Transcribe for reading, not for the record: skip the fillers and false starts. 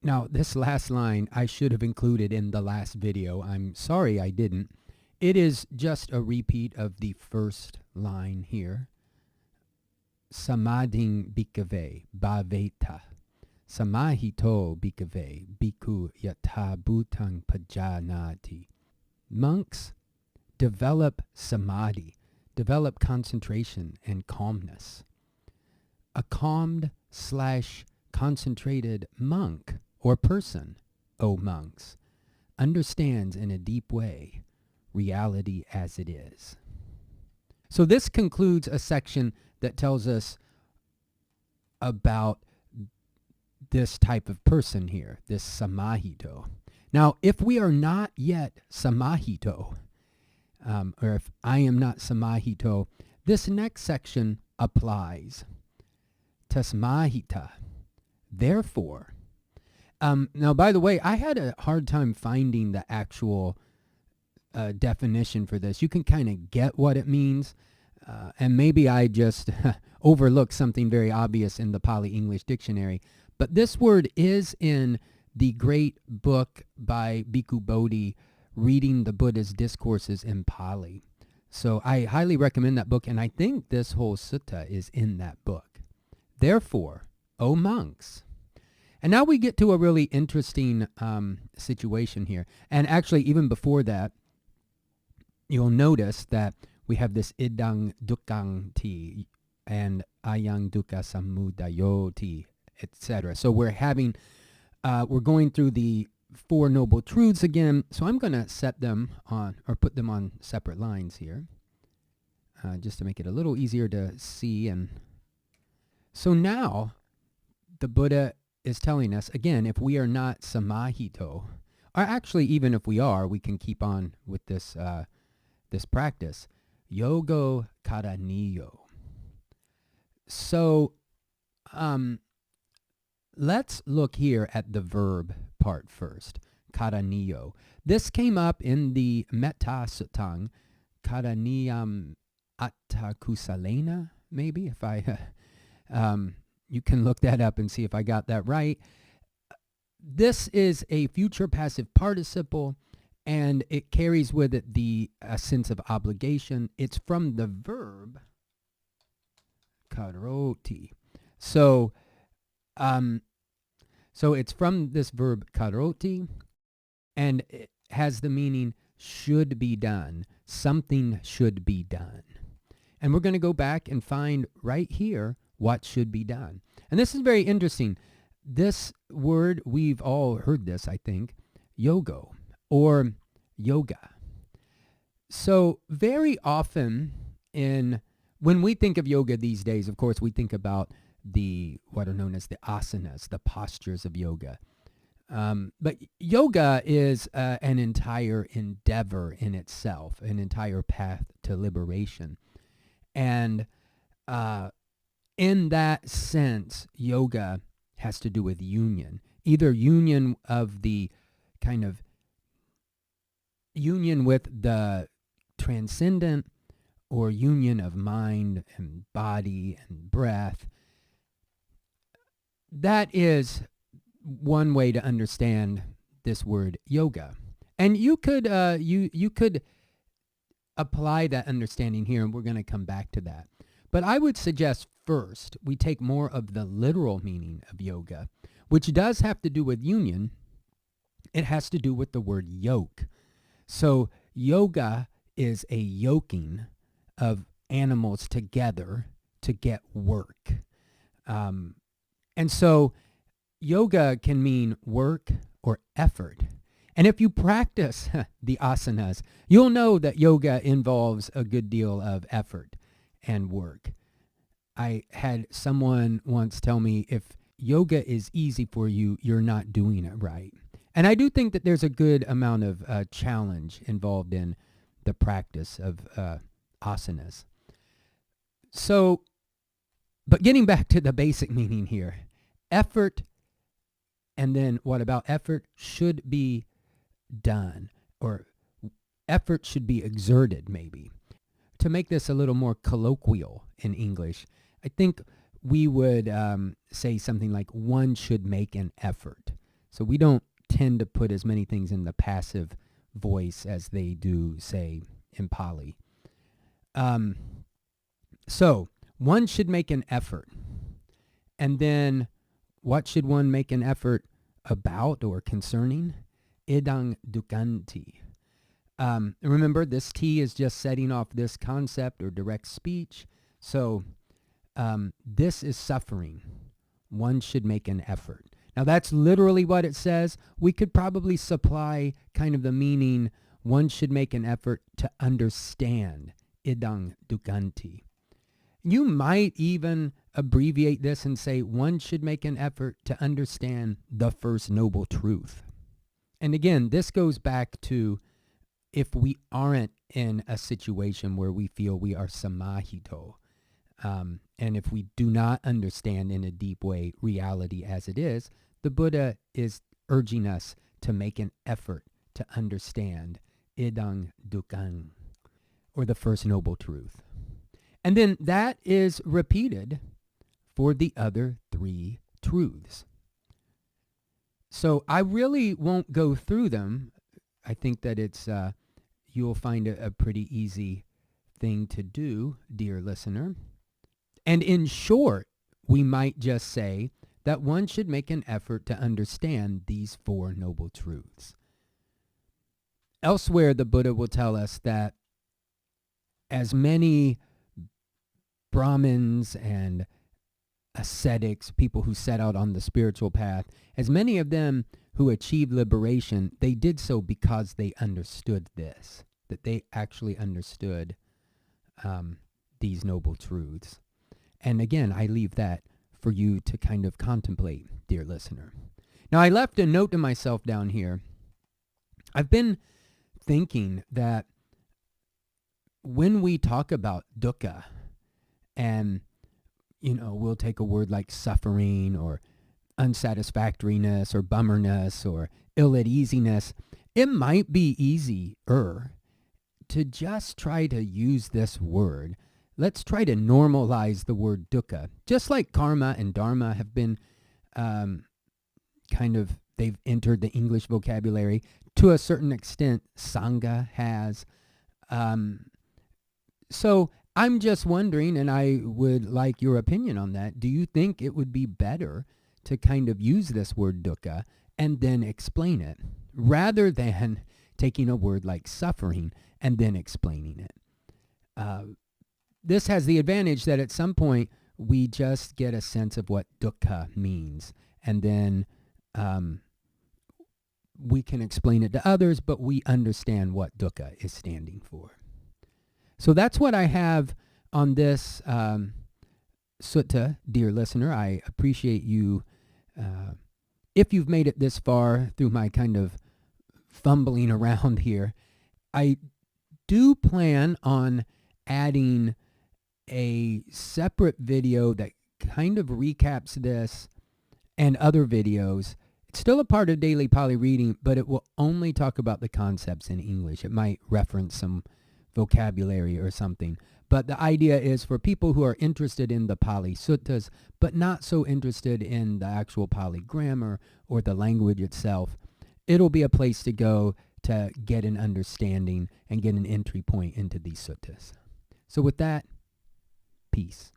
Now, this last line I should have included in the last video. I'm sorry I didn't. It is just a repeat of the first line here. Samādhiṃ bhikkhave bhāvetha. Samāhito bhikkhave bhikkhu yathābhūtaṃ pajānāti. Monks develop samadhi, develop concentration and calmness. A calmed/concentrated monk or person, O monks, understands in a deep way reality as it is. So this concludes a section that tells us about this type of person here, this Samāhito. Now, if we are not yet Samāhito, or if I am not Samāhito, this next section applies. Tasmātiha. Therefore. Now, by the way, I had a hard time finding the actual definition for this. You can kind of get what it means, and maybe I just overlooked something very obvious in the Pali English dictionary. But this word is in the great book by Bhikkhu Bodhi, Reading the Buddha's Discourses in Pali. So I highly recommend that book, and I think this whole sutta is in that book. Therefore, O monks. And now we get to a really interesting situation here. And actually, even before that, you'll notice that we have this idaṃ dukkha'nti and ayaṃ dukkhasumudayo'ti, etc. So we're going through the Four Noble Truths again. So I'm going to set them on, or put them on separate lines here, just to make it a little easier to see. And so now the Buddha is telling us, again, if we are not Samāhito, or actually even if we are, we can keep on with this this practice. Yogo karaṇīyo. So let's look here at the verb part first. Karaṇīyo. This came up in the Metta Sutta, karaṇīyam attakusalena, maybe, if I... you can look that up and see if I got that right. This is a future passive participle, and it carries with it a sense of obligation. It's from the verb karoti. So it's from this verb karoti, and it has the meaning should be done. Something should be done. And we're going to go back and find right here what should be done. And this is very interesting. This word, we've all heard this, I think, yogo or yoga. So very often when we think of yoga these days, of course, we think about what are known as the asanas, the postures of yoga. But yoga is an entire endeavor in itself, an entire path to liberation. And in that sense, yoga has to do with union, either union of the kind of union with the transcendent or union of mind and body and breath. That is one way to understand this word yoga. And you could you could apply that understanding here, and we're going to come back to that. But I would suggest first we take more of the literal meaning of yoga, which does have to do with union. It has to do with the word yoke. So yoga is a yoking of animals together to get work. And so yoga can mean work or effort. And if you practice the asanas, you'll know that yoga involves a good deal of effort and work. I had someone once tell me, if yoga is easy for you, you're not doing it right. And I do think that there's a good amount of challenge involved in the practice of asanas. So, but getting back to the basic meaning here, effort, and then what about effort? Should be done, or effort should be exerted, maybe. To make this a little more colloquial in English, I think we would say something like one should make an effort. So we don't tend to put as many things in the passive voice as they do, say, in Pali. So one should make an effort. And then what should one make an effort about or concerning? Idaṃ dukkha'nti. Remember, this T is just setting off this concept or direct speech. So this is suffering. One should make an effort. Now that's literally what it says. We could probably supply kind of the meaning, one should make an effort to understand. Idaṃ dukkha'nti. You might even abbreviate this and say one should make an effort to understand the First Noble Truth. And again, this goes back to if we aren't in a situation where we feel we are Samādhiṃ, and if we do not understand in a deep way reality as it is, the Buddha is urging us to make an effort to understand idaṃ dukkhāṃ, or the First Noble Truth. And then that is repeated for the other three truths. So I really won't go through them. I think that it's you'll find it a pretty easy thing to do, dear listener. And in short, we might just say that one should make an effort to understand these four noble truths. Elsewhere, the Buddha will tell us that as many Brahmins and ascetics, people who set out on the spiritual path, as many of them who achieved liberation, they did so because they understood this, that they actually understood these noble truths. And again, I leave that for you to kind of contemplate, dear listener. Now, I left a note to myself down here. I've been thinking that when we talk about dukkha, and, you know, we'll take a word like suffering or unsatisfactoriness or bummerness or ill-at-easiness, it might be easier to just try to use this word. Let's try to normalize the word dukkha. Just like karma and dharma have been they've entered the English vocabulary. To a certain extent, sangha has. So I'm just wondering, and I would like your opinion on that. Do you think it would be better to kind of use this word dukkha and then explain it, rather than taking a word like suffering and then explaining it? This has the advantage that at some point we just get a sense of what dukkha means, and then we can explain it to others, but we understand what dukkha is standing for. So that's what I have on this sutta, dear listener. I appreciate you if you've made it this far through my kind of fumbling around here. I do plan on adding a separate video that kind of recaps this and other videos. It's still a part of daily Pali reading, but it will only talk about the concepts in English. It might reference some vocabulary or something. But the idea is for people who are interested in the Pali suttas, but not so interested in the actual Pali grammar or the language itself, it'll be a place to go to get an understanding and get an entry point into these suttas. So with that, peace.